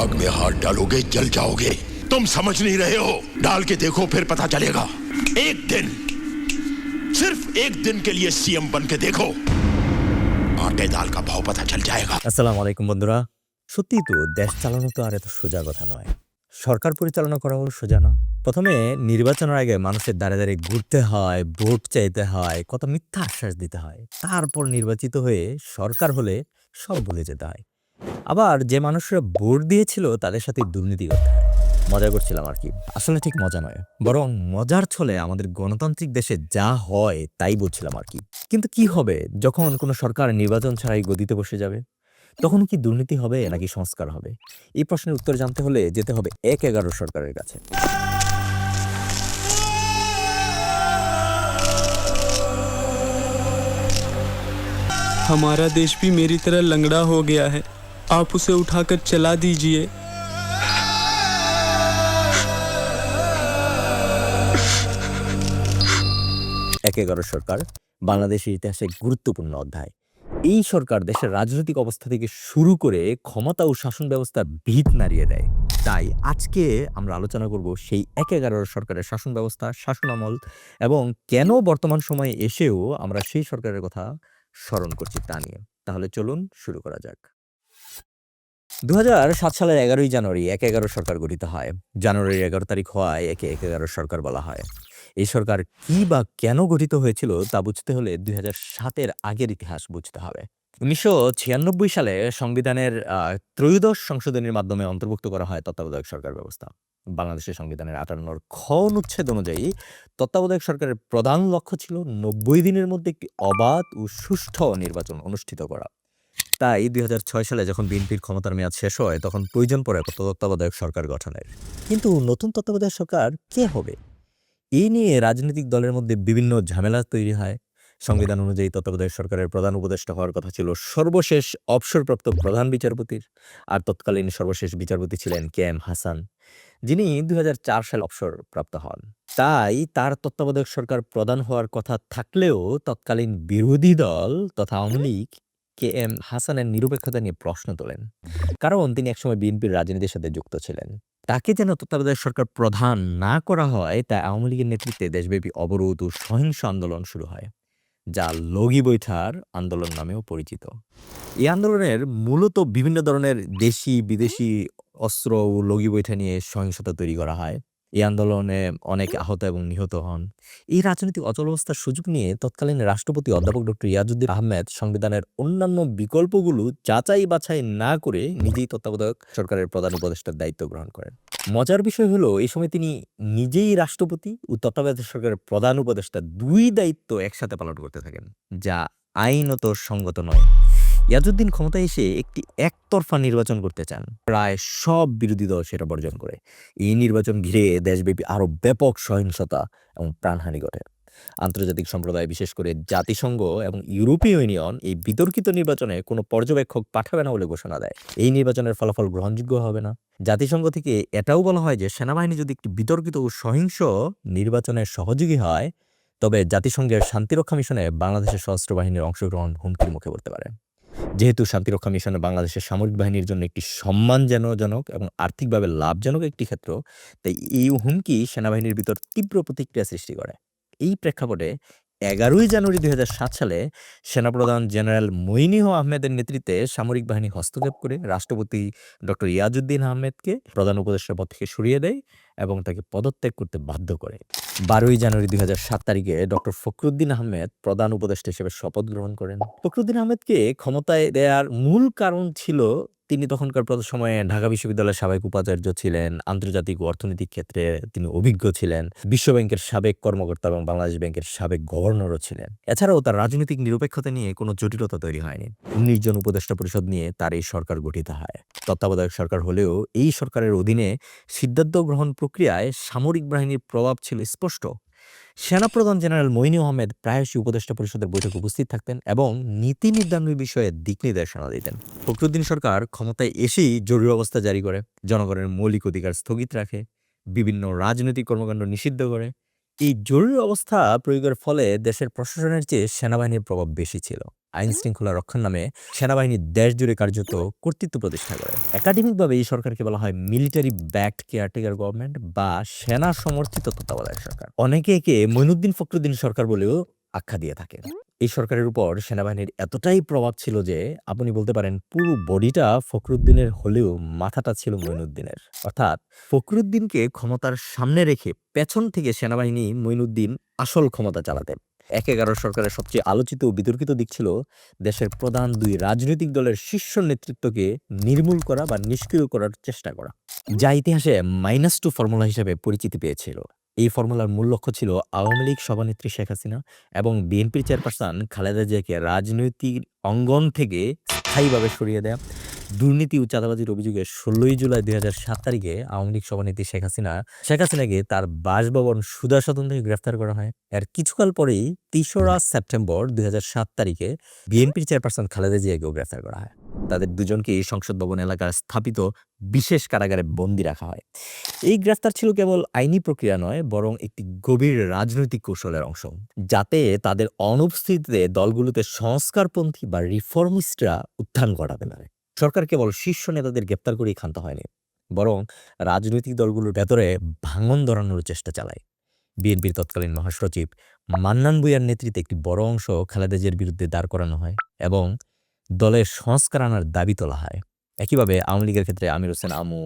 आग में हाथ डालोगे जल जाओगे। तुम समझ नहीं रहे हो। डाल के देखो फिर पता चलेगा। एक दिन, सिर्फ एक दिन के लिए सीएम बन के देखो, आटे दाल का भाव पता चल जाएगा। আসসালামু আলাইকুম বন্ধুরা। সত্যিই তো দেশ চালানো তো আর এত সোজা কথা নয়। সরকার পরিচালনা করাও সোজা না। প্রথমে নির্বাচনের আগে মানুষের দ্বারে দ্বারে ঘুরতে হয়, ভোট চাইতে হয়, কত মিথ্যা আশ্বাস দিতে হয়। তারপর নির্বাচিত হয়ে সরকার হলে সব ভুলে যেতে হয়। আবার যে মানুষরা ভোট দিয়েছিল তাদের সাথে দুর্নীতি করতে হয়। মজা করছিলাম আরকি। আসলে ঠিক মজা নয়। বরং মজার ছলে আমাদের গণতান্ত্রিক দেশে যা হয় তাই বলছিলাম আরকি। কিন্তু কি হবে যখন কোনো সরকার নির্বাচন ছাড়াই গদিতে বসে যাবে? তখন কি দুর্নীতি হবে নাকি সংস্কার হবে? এই প্রশ্নের উত্তর জানতে হলে যেতে হবে ১/১১ সরকারের কাছে। हमारा देश भी मेरी तरह लंगड़ा हो गया है, आप उसे उठाकर चला दीजिए। ১/১১ সরকার বাংলাদেশের ইতিহাসে গুরুত্বপূর্ণ অধ্যায়। এই সরকার দেশের রাজনৈতিক অবস্থা থেকে শুরু করে ক্ষমতা ও শাসন ব্যবস্থার ভিত নাড়িয়ে দেয়। তাই আজকে আমরা আলোচনা করব সেই ১/১১ সরকারের শাসন ব্যবস্থা, শাসনামল এবং কেন বর্তমান সময়ে এসেও আমরা সেই সরকারের কথা স্মরণ করছি তা নিয়ে। তাহলে চলুন শুরু করা যাক। ২০০৭ সালের ১১ই জানুয়ারি ১/১১ সরকার গঠিত হয়। জানুয়ারির ১১ তারিখ হওয়ায় একে ১/১১ সরকার বলা হয়। এই সরকার কি বা কেন গঠিত হয়েছিল তা বুঝতে হলে ২০০৭ এর আগের ইতিহাস বুঝতে হবে। ১৯৯৬ সালে সংবিধানের ত্রয়োদশ সংশোধনীর মাধ্যমে অন্তর্ভুক্ত করা হয় তত্ত্বাবধায়ক সরকার ব্যবস্থা। বাংলাদেশের সংবিধানের ৫৮ খ অনুচ্ছেদ অনুযায়ী তত্ত্বাবধায়ক সরকারের প্রধান লক্ষ্য ছিল ৯০ দিনের মধ্যে একটি অবাধ ও সুষ্ঠু নির্বাচন অনুষ্ঠিত করা। তাই ২০০৬ সালে যখন বিএনপির ক্ষমতার মেয়াদ শেষ হয় তখন প্রয়োজন পড়ে তত্ত্বাবধায়ক সরকার গঠনের। কিন্তু নতুন তত্ত্বাবধায়ক সরকার কে হবে? এই নিয়ে রাজনৈতিক দলের মধ্যে বিভিন্ন ঝামেলা তৈরি হয়। সংবিধান অনুযায়ী তত্ত্বাবধায়ক সরকারের প্রধান উপদেষ্টা হওয়ার কথা ছিল সর্বশেষ অবসরপ্রাপ্ত প্রধান বিচারপতির। আর তৎকালীন সর্বশেষ বিচারপতি ছিলেন কে.এম. হাসান, যিনি ২০০৪ সালে অবসরপ্রাপ্ত হন। তাই তার তত্ত্বাবধায়ক সরকার প্রধান হওয়ার কথা থাকলেও তৎকালীন বিরোধী দল তথা আওয়ামী লীগ কে.এম. হাসানের নিরপেক্ষতা নিয়ে প্রশ্ন তোলেন। কারণ তিনি একসময় বিএনপির রাজনীতির সাথে যুক্ত ছিলেন। তাকে যেন তত্ত্বাবধায়ক সরকার প্রধান না করা হয় তাই আওয়ামী লীগের নেতৃত্বে দেশব্যাপী অবরোধ ও সহিংস আন্দোলন শুরু হয়, যা লগি বৈঠার আন্দোলন নামেও পরিচিত। এই আন্দোলনের মূলত বিভিন্ন ধরনের দেশি বিদেশি অস্ত্র ও লগি বৈঠা নিয়ে সহিংসতা তৈরি করা হয়। এই আন্দোলনে অনেক আহত এবং নিহত হন। এই রাজনৈতিক অচলাবস্থার সুযোগ নিয়ে তৎকালীন রাষ্ট্রপতি অধ্যাপক ডক্টর ইয়াজউদ্দিন আহমেদ সংবিধানের অন্যান্য বিকল্পগুলো যাচাই বাছাই না করে নিজেই তত্ত্বাবধায়ক সরকারের প্রধান উপদেষ্টার দায়িত্ব গ্রহণ করেন। মজার বিষয় হলো এই সময় তিনি নিজেই রাষ্ট্রপতি ও তত্ত্বাবধায়ক সরকারের প্রধান উপদেষ্টা দুই দায়িত্ব একসাথে পালন করতে থাকেন, যা আইনত সঙ্গত নয়। ইয়াজউদ্দিন ক্ষমতায় এসে একটি একতরফা নির্বাচন করতে চান। প্রায় সব বিরোধী দল সেটা বর্জন করে। এই নির্বাচন ঘিরে দেশব্যাপী আরো ব্যাপক সহিংসতা এবং প্রাণহানি ঘটে। আন্তর্জাতিক সম্প্রদায় বিশেষ করে জাতিসংঘ এবং ইউরোপীয় ইউনিয়ন এই বিতর্কিত নির্বাচনে কোনো পর্যবেক্ষক পাঠাবে না বলে ঘোষণা দেয়। এই নির্বাচনের ফলাফল গ্রহণযোগ্য হবে না। জাতিসংঘ থেকে এটাও বলা হয় যে সেনাবাহিনী যদি একটি বিতর্কিত ও সহিংস নির্বাচনের সহযোগী হয় তবে জাতিসংঘের শান্তিরক্ষা মিশনে বাংলাদেশের সশস্ত্র বাহিনীর অংশগ্রহণ হুমকির মুখে পড়তে পারে। যেহেতু শান্তিরক্ষা মিশনে বাংলাদেশের সামরিক বাহিনীর জন্য একটি সম্মানজনক এবং আর্থিকভাবে লাভজনক একটি ক্ষেত্র, তাই এই হুমকি সেনাবাহিনীর ভিতর তীব্র প্রতিক্রিয়া সৃষ্টি করে। এই প্রেক্ষাপটে ১১ই জানুয়ারি ২০০৭ সালে সেনাপ্রধান জেনারেল মইনুল আহমেদের নেতৃত্বে সামরিক বাহিনী হস্তক্ষেপ করে রাষ্ট্রপতি ডক্টর ইয়াজউদ্দিন আহমেদকে প্রধান উপদেষ্টার পদ থেকে সরিয়ে দেয় এবং তাকে পদত্যাগ করতে বাধ্য করে। ১২ই জানুয়ারি ২০০৭ তারিখে ডক্টর ফখরুদ্দিন আহমেদ প্রধান উপদেষ্টা হিসেবে শপথ গ্রহণ করেন। ফখরুদ্দিন আহমেদকে ক্ষমতায় দেওয়ার মূল কারণ ছিল তিনি তখনকার সময়ে ঢাকা বিশ্ববিদ্যালয়ের সাবেক উপাচার্য ছিলেন, আন্তর্জাতিক ও অর্থনৈতিক ক্ষেত্রে তিনি অভিজ্ঞ ছিলেন, বিশ্বব্যাংকের সাবেক কর্মকর্তা এবং বাংলাদেশ ব্যাংকের সাবেক গভর্নরও ছিলেন। এছাড়াও তার রাজনৈতিক নিরপেক্ষতা নিয়ে কোনো জটিলতা তৈরি হয়নি। ১৯ জন উপদেষ্টা পরিষদ নিয়ে তার এই সরকার গঠিত হয়। তত্ত্বাবধায়ক সরকার হলেও এই সরকারের অধীনে সিদ্ধান্ত গ্রহণ প্রক্রিয়ায় সামরিক বাহিনীর প্রভাব ছিল স্পষ্ট। সেনাপ্রধান জেনারেল মইনুল আহমেদ প্রায়শই উপদেষ্টা পরিষদের বৈঠকে উপস্থিত থাকতেন এবং নীতি নির্ধারণের বিষয়ে দিক নির্দেশনা দিতেন। ফখরুদ্দিন সরকার ক্ষমতায় এসেই জরুরি অবস্থা জারি করে, জনগণের মৌলিক অধিকার স্থগিত রাখে, বিভিন্ন রাজনৈতিক কর্মকাণ্ড নিষিদ্ধ করে। এই জরুরি অবস্থা প্রয়োগের ফলে দেশের প্রশাসনের চেয়ে সেনাবাহিনীর প্রভাব বেশি ছিল। আইন শৃঙ্খলা রক্ষার নামে সেনাবাহিনী দেশ জুড়ে কার্যত কর্তৃত্ব প্রতিষ্ঠা করে। একাডেমিকভাবে এই সরকারকে বলা হয় মিলিটারি ব্যাকড কেয়ারটেকার গভর্নমেন্ট বা সেনা সমর্থিত তত্ত্বাবধায়ক সরকার। অনেকে একে মঈনুদ্দিন ফখরুদ্দিন সরকার বলেও আখ্যা দিয়ে থাকে। এই সরকারের উপর সেনাবাহিনীর এতটাই প্রভাব ছিল যে আপনি বলতে পারেন পুরো বডিটা ফখরুদ্দিনের হলেও মাথাটা ছিল মঈনুদ্দিনের। অর্থাৎ ফখরুদ্দিনকে ক্ষমতার সামনে রেখে পেছন থেকে সেনাবাহিনী মঈনুদ্দিন আসল ক্ষমতা চালাতেন। ১১ সরকারের সবচেয়ে আলোচিত ও বিতর্কিত দিক ছিল দেশের প্রধান দুই রাজনৈতিক দলের শীর্ষ নেতৃত্বকে নির্মূল করা বা নিষ্ক্রিয় করার চেষ্টা করা, যা ইতিহাসে -2 ফর্মুলা হিসেবে পরিচিতি পেয়েছিল। এই ফর্মুলার মূল লক্ষ্য ছিল আওয়ামী লীগ সভানেত্রী শেখ হাসিনা এবং বিএনপির চেয়ারপারসন খালেদা জিয়াকে রাজনৈতিক অঙ্গন থেকে স্থায়ীভাবে সরিয়ে দেয়া। দুর্নীতি ও চাঁদাবাজির অভিযোগে ১৬ই জুলাই ২০০৭ তারিখে আওয়ামী লীগ সভানেত্রী শেখ হাসিনাকে তার বাসভবন সুধা সদন থেকে গ্রেফতার করা হয়। এর কিছুকাল পরেই ৩রা সেপ্টেম্বর ২০০৭ তারিখে বিএনপির চেয়ারপারসন খালেদা জিয়াকেও গ্রেফতার করা হয়। তাদের দুজনকেই সংসদ ভবন এলাকার স্থাপিত বিশেষ কারাগারে বন্দী রাখা হয়। এই গ্রেফতার ছিল কেবল আইনি প্রক্রিয়া নয়, বরং একটি গভীর রাজনৈতিক কৌশলের অংশ, যাতে তাদের অনুপস্থিতিতে দলগুলোতে সংস্কারপন্থী বা রিফর্মিস্টরা উত্থান ঘটাতে পারে। সরকার কেবল শীর্ষ নেতাদের গ্রেপ্তার করেই ক্ষান্ত হয়নি, বরং রাজনৈতিক দলগুলোর ভেতরে ভাঙন ধরানোর চেষ্টা চালায়। বিএনপির তৎকালীন মহাসচিব মান্নান ভূঁইয়ার নেতৃত্বে একটি বড় অংশ খালেদা জিয়ার বিরুদ্ধে দাঁড় করানো হয় এবং দলের সংস্কার আনার দাবি তোলা হয়। একইভাবে আওয়ামী লীগের ক্ষেত্রে আমির হোসেন আমু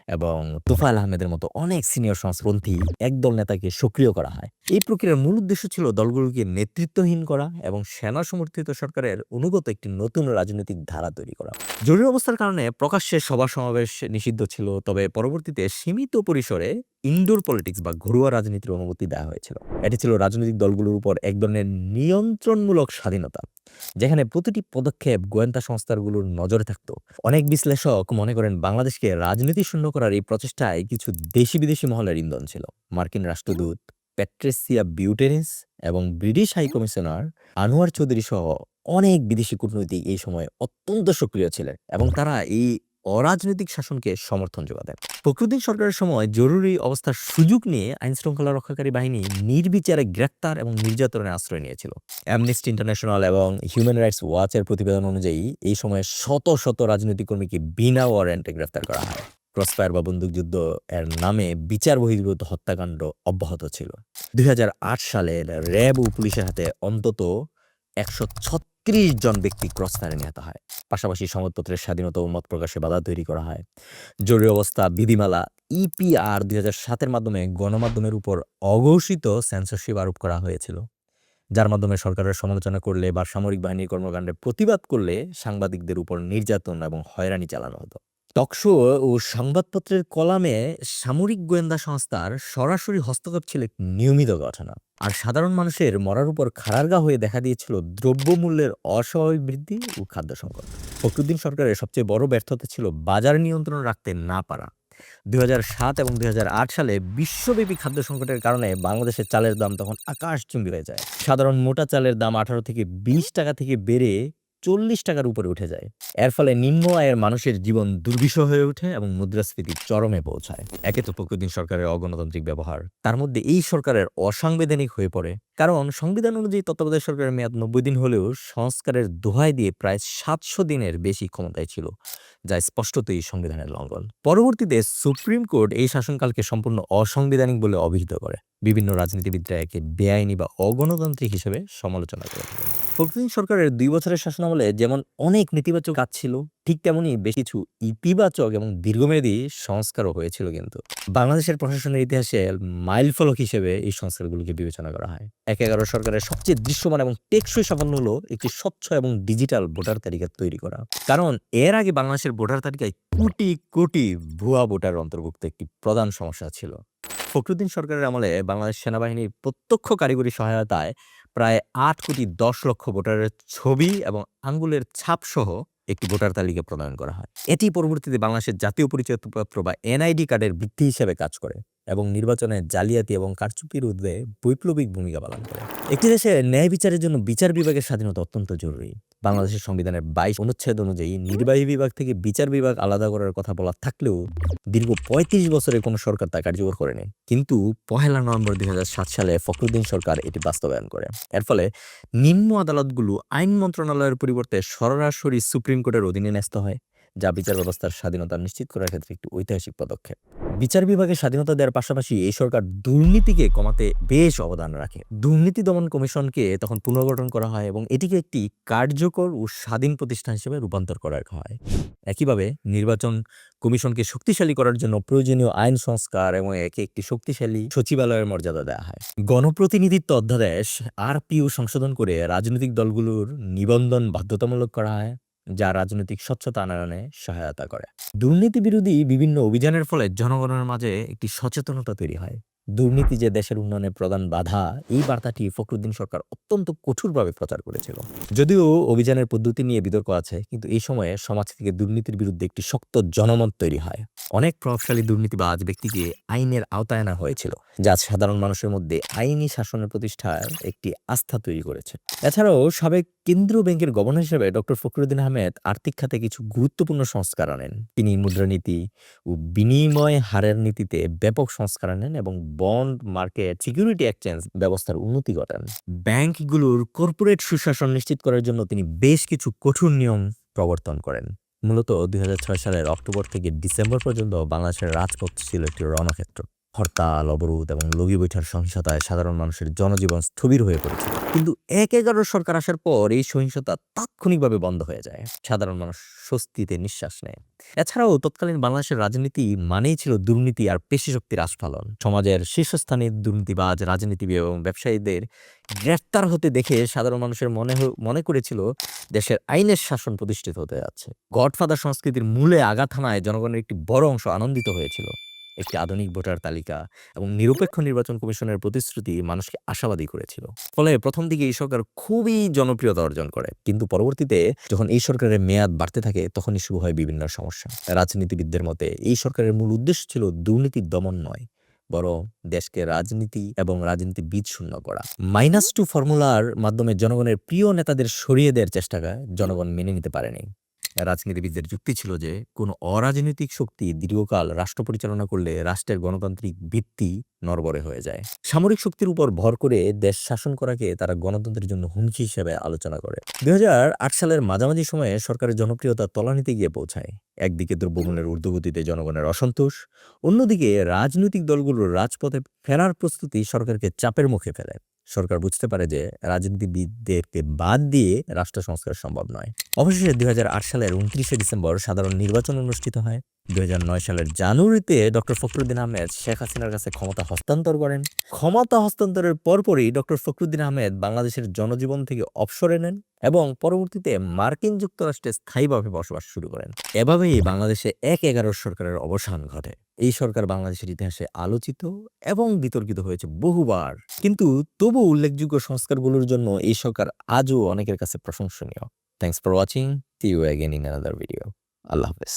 এবং তোফায়েল আহমেদের মতো অনেক সিনিয়র সংস্করণপন্থী একদল নেতাকে সক্রিয় করা হয়। এই প্রক্রিয়ার মূল উদ্দেশ্য ছিল দলগুলোকে নেতৃত্বহীন করা এবং সেনা সমর্থিত সরকারের অনুগত একটি নতুন রাজনৈতিক ধারা তৈরি করা। জরুরি অবস্থার কারণে প্রকাশ্যে সভা সমাবেশ নিষিদ্ধ ছিল, তবে পরবর্তীতে সীমিত পরিসরে ইনডোর পলিটিক্স বা ঘরোয়া রাজনীতির অনুমতি দেওয়া হয়েছিল। এটি ছিল রাজনৈতিক দলগুলোর উপর এক ধরনের নিয়ন্ত্রণমূলক স্বাধীনতা, যেখানে প্রতিটি পদক্ষেপ গোয়েন্দা সংস্থাগুলোর নজরে থাকত। অনেক বিশ্লেষক মনে করেন বাংলাদেশকে রাজনীতি শূন্য করার এই প্রচেষ্টায় কিছু দেশি বিদেশি মহলের ইন্ধন ছিল। মার্কিন রাষ্ট্রদূত প্যাট্রিসিয়া বিউটেরিস এবং British high commissioner Anwar Chowdhury সহ অনেক বিদেশি কূটনৈতিক এই সময় অত্যন্ত সক্রিয় ছিলেন এবং তারা এই অরাজনৈতিক শাসনকে সমর্থন যোগাতেন। ফখরুদ্দিন সরকারের সময় জরুরি অবস্থার সুযোগ নিয়ে আইনশৃঙ্খলা রক্ষাকারী বাহিনী নির্বিচারে গ্রেপ্তার এবং নির্যাতনের আশ্রয় নিয়েছিল। অ্যামনেস্টি ইন্টারন্যাশনাল এবং হিউম্যান রাইটস ওয়াচের প্রতিবেদন অনুযায়ী এই সময়ে শত শত রাজনৈতিক কর্মীকে বিনা ওয়ারেন্টে গ্রেফতার করা হয়। ক্রসফায়ার বা বন্দুকযুদ্ধ এর নামে বিচার বহির্ভূত হত্যাকাণ্ড অব্যাহত ছিল। ২০০৮ সালে র্যাব ও পুলিশের হাতে অন্তত ১৩৬ জন ব্যক্তি ক্রসফায়ারে নিহত হয়। পাশাপাশি সংবাদপত্রের স্বাধীনতা ও মত প্রকাশে বাধা তৈরি করা হয়। জরুরি অবস্থা বিধিমালা ইপিআর ২০০৭-এর মাধ্যমে গণমাধ্যমের উপর অঘোষিত সেন্সরশিপ আরোপ করা হয়েছিল, যার মাধ্যমে সরকারের সমালোচনা করলে বা সামরিক বাহিনীর কর্মকাণ্ডে প্রতিবাদ করলে সাংবাদিকদের উপর নির্যাতন এবং হয়রানি চালানো হতো। টকশো ও সংবাদপত্রের কলামে সামরিক গোয়েন্দা সংস্থার সরাসরি হস্তক্ষেপ ছিল এক নিয়মিত ঘটনা, আর সাধারণ মানুষের মরার উপর খাড়ারগা হয়ে দেখা দিয়েছিল দ্রব্যমূল্যের অস্বাভাবিক বৃদ্ধি ও খাদ্য সংকট। ফখরুদ্দিন সরকারের সবচেয়ে বড় ব্যর্থতা ছিল বাজার নিয়ন্ত্রণ রাখতে না পারা। ২০০৭ এবং ২০০৮ সালে বিশ্বব্যাপী খাদ্য সংকটের কারণে বাংলাদেশের চালের দাম তখন আকাশচুম্বী হয়ে যায়। সাধারণ মোটা চালের দাম ১৮ থেকে ২০ টাকা থেকে বেড়ে ৪০ টাকার উপরে উঠে যায়। এর ফলে নিম্ন আয়ের মানুষের জীবন দুর্বিষহ হয়ে ওঠে এবং মুদ্রাস্ফীতি চরমে পৌঁছায়। একে তো ফখরুদ্দিন সরকারের অগণতান্ত্রিক ব্যবহার, তার মধ্যে এই সরকারের অসাংবিধানিক হয়ে পড়ে, কারণ সংবিধান অনুযায়ী তত্ত্বাবধায়ক সরকারের মেয়াদ ৯০ দিন হলেও সংস্কারের দোহাই দিয়ে প্রায় ৭০০ দিনের বেশি ক্ষমতায় ছিল, যা স্পষ্টতই সংবিধানের লঙ্ঘন। পরবর্তীতে সুপ্রিম কোর্ট এই শাসনকালকে সম্পূর্ণ অসাংবিধানিক বলে অভিহিত করে। বিভিন্ন রাজনীতিবিদরা একে বেআইনি বা অগণতান্ত্রিক হিসেবে সমালোচনা করে থাকেন। ফখরুদ্দিন সরকারের ২ বছরের শাসনামলে যেমন অনেক নেতিবাচক কাজ ছিল, ঠিক তেমনি বেশ কিছু ইতিবাচক এবং দীর্ঘমেয়াদী সংস্কারও হয়েছিল। কিন্তু বাংলাদেশের প্রশাসনের ইতিহাসে মাইলফলক হিসেবে এই সংস্কারগুলোকে বিবেচনা করা হয়। ১১ সরকারের সবচেয়ে দৃশ্যমান এবং টেকসই সাফল্য হলো একটি স্বচ্ছ এবং ডিজিটাল ভোটার তালিকা তৈরি করা। কারণ এর আগে বাংলাদেশের ভোটার তালিকায় কোটি কোটি ভুয়া ভোটার অন্তর্ভুক্ত একটি প্রধান সমস্যা ছিল। ফখরুদ্দিন সরকারের আমলে বাংলাদেশ সেনাবাহিনীর প্রত্যক্ষ কারিগরি সহায়তায় প্রায় ৮,১০,০০,০০০ ভোটারের ছবি এবং আঙ্গুলের ছাপ সহ একটি ভোটার তালিকা প্রণয়ন করা হয়। এটি পরবর্তীতে বাংলাদেশের জাতীয় পরিচয়পত্র বা এনআইডি কার্ডের ভিত্তি হিসেবে কাজ করে এবং নির্বাচনে জালিয়াতি এবং কারচুপির বিরুদ্ধে বৈপ্লবিক ভূমিকা পালন করে। একটি দেশে ন্যায় বিচারের জন্য বিচার বিভাগের স্বাধীনতা অত্যন্ত জরুরি। বাংলাদেশের সংবিধানের ২২ অনুচ্ছেদ অনুযায়ী নির্বাহী বিভাগ থেকে বিচার বিভাগ আলাদা করার কথা বলা থাকলেও দীর্ঘ ৩৫ বছরে কোনো সরকার তা কার্যকর করেনি। কিন্তু ১ নভেম্বর ২০০৭ সালে ফখরুদ্দিন সরকার এটি বাস্তবায়ন করে। এর ফলে নিম্ন আদালতগুলো আইন মন্ত্রণালয়ের পরিবর্তে সরাসরি সুপ্রিম কোর্টের অধীনে ন্যস্ত হয়, যা বিচার ব্যবস্থার স্বাধীনতা নিশ্চিত করার ক্ষেত্রে একটি ঐতিহাসিক পদক্ষেপ। বিচার বিভাগের স্বাধীনতা দেওয়ার পাশাপাশি এই সরকার দুর্নীতিকে কমাতে বেশ অবদান রাখে। দুর্নীতি দমন কমিশনকে তখন পুনর্গঠন করা হয় এবং এটিকে একটি কার্যকর ও স্বাধীন প্রতিষ্ঠান হিসেবে রূপান্তর করা হয়। একইভাবে নির্বাচন কমিশনকে শক্তিশালী করার জন্য প্রয়োজনীয় আইন সংস্কার এবং একে একটি শক্তিশালী সচিবালয়ের মর্যাদা দেওয়া হয়। গণপ্রতিনিধিত্ব অধ্যাদেশ আরপিও সংশোধন করে রাজনৈতিক দলগুলোর নিবন্ধন বাধ্যতামূলক করা হয়, যা রাজনৈতিক স্বচ্ছতা আনয়নে সহায়তা করে। দুর্নীতি বিরোধী বিভিন্ন অভিযানের ফলে জনগণের মাঝে একটি সচেতনতা তৈরি হয়। দুর্নীতি যে দেশের উন্নয়নের প্রধান বাধা, এই বার্তাটি ফখরুদ্দিন সরকার অত্যন্ত কঠোরভাবে প্রচার করেছিল। যদিও অভিযানের পদ্ধতি নিয়ে বিতর্ক আছে, কিন্তু এই সময়ে সমাজ থেকে দুর্নীতির বিরুদ্ধে একটি শক্ত জনমত তৈরি হয়। অনেক প্রভাবশালী দুর্নীতিবাজ ব্যক্তিকে আইনের আওতায় আনা হয়েছিল, যা সাধারণ মানুষের মধ্যে আইনি শাসনের প্রতিষ্ঠায় একটি আস্থা তৈরি করেছে। এছাড়াও সাবেক কেন্দ্রীয় ব্যাংকের গভর্নর হিসেবে ডক্টর ফখরুদ্দিন আহমেদ আর্থিক খাতে কিছু গুরুত্বপূর্ণ সংস্কার আনেন। তিনি মুদ্রানীতি ও বিনিময় হারের নীতিতে ব্যাপক সংস্কার আনেন এবং বন্ড মার্কেট সিকিউরিটি এক্সচেঞ্জ ব্যবস্থার উন্নতি ঘটান। ব্যাংকগুলোর কর্পোরেট সুশাসন নিশ্চিত করার জন্য তিনি বেশ কিছু কঠোর নিয়ম প্রবর্তন করেন। মূলত ২০০৬ সালের অক্টোবর থেকে ডিসেম্বর পর্যন্ত বাংলাদেশের রাজপথ ছিল একটি রণক্ষেত্র। হরতাল, অবরোধ এবং লগি বৈঠার সহিংসতায় সাধারণ মানুষের জনজীবন স্থবির হয়ে পড়েছিল। কিন্তু ১/১১ সরকার আসার পর এই সহিংসতা তাৎক্ষণিকভাবে বন্ধ হয়ে যায়। সাধারণ মানুষ স্বস্তিতে নিঃশ্বাস নেয়। এছাড়াও তৎকালীন বাংলাদেশের রাজনীতি মানেই ছিল দুর্নীতি আর পেশিশক্তির আস্ফালন। সমাজের শীর্ষস্থানীয় দুর্নীতিবাজ, রাজনীতিবিদ এবং ব্যবসায়ীদের গ্রেফতার হতে দেখে সাধারণ মানুষের মনে করেছিল দেশের আইনের শাসন প্রতিষ্ঠিত হতে যাচ্ছে। গডফাদার সংস্কৃতির মূলে আঘাত হানায় জনগণের একটি বড় অংশ আনন্দিত হয়েছিল। একটি আধুনিক ভোটার তালিকা এবং নিরপেক্ষ নির্বাচন কমিশনের প্রতিশ্রুতি মানুষকে আশাবাদী করেছিল। ফলে প্রথম দিকে এই সরকার খুবই জনপ্রিয়তা অর্জন করে, কিন্তু পরবর্তীতে যখন এই সরকারের মেয়াদ বাড়তে থাকে তখনই শুরু হয় বিভিন্ন সমস্যা। রাজনীতিবিদদের মতে এই সরকারের মূল উদ্দেশ্য ছিল দুর্নীতি দমন নয়, বরং দেশকে রাজনীতি এবং রাজনীতিবিদ শূন্য করা। -2 ফর্মুলার মাধ্যমে জনগণের প্রিয় নেতাদের সরিয়ে দেওয়ার চেষ্টাকে জনগণ মেনে নিতে পারেনি। রাজনীতিবিদদের যুক্তি ছিল যে কোনো অরাজনৈতিক শক্তি দীর্ঘকাল রাষ্ট্র পরিচালনা করলে রাষ্ট্রের গণতান্ত্রিক ভিত্তি নড়বড়ে হয়ে যায়। সামরিক শক্তির উপর ভর করে দেশ শাসন করাকে তারা গণতন্ত্রের জন্য হুমকি হিসেবে আলোচনা করে। ২০০৮ সালের মাঝামাঝি সময়ে সরকারের জনপ্রিয়তা তলানিতে গিয়ে পৌঁছায়। একদিকে দ্রব্যমূল্যের ঊর্ধ্বগতিতে জনগণের অসন্তোষ, অন্যদিকে রাজনৈতিক দলগুলোর রাজপথে ফেরার প্রস্তুতি সরকারকে চাপের মুখে ফেলে। সরকার বুঝতে পারে যে রাজনীতিবিদদেরকে বাদ দিয়ে রাষ্ট্র সংস্কার সম্ভব নয়। অবশেষে ২০০৮ সালের ২৯শে ডিসেম্বর সাধারণ নির্বাচন অনুষ্ঠিত হয়। ২০০৯ সালের জানুয়ারিতে ডক্টর ফখরুদ্দিন আহমেদ শেখ হাসিনার কাছে ক্ষমতা হস্তান্তর করেন। ক্ষমতা হস্তান্তরের পরপরই ডক্টর ফখরুদ্দিন আহমেদ বাংলাদেশের জনজীবন থেকে অবসরে নেন এবং পরবর্তীতে মার্কিন যুক্তরাষ্ট্রে স্থায়ীভাবে বসবাস শুরু করেন। এভাবেই বাংলাদেশে ১/১১ সরকারের অবসান ঘটে। এই সরকার বাংলাদেশের ইতিহাসে আলোচিত এবং বিতর্কিত হয়েছে বহুবার, কিন্তু তবু উল্লেখযোগ্য সংস্কারগুলোর জন্য এই সরকার আজও অনেকের কাছে প্রশংসনীয়। Thanks for watching. See you again in another video. আল্লাহ হাফেজ।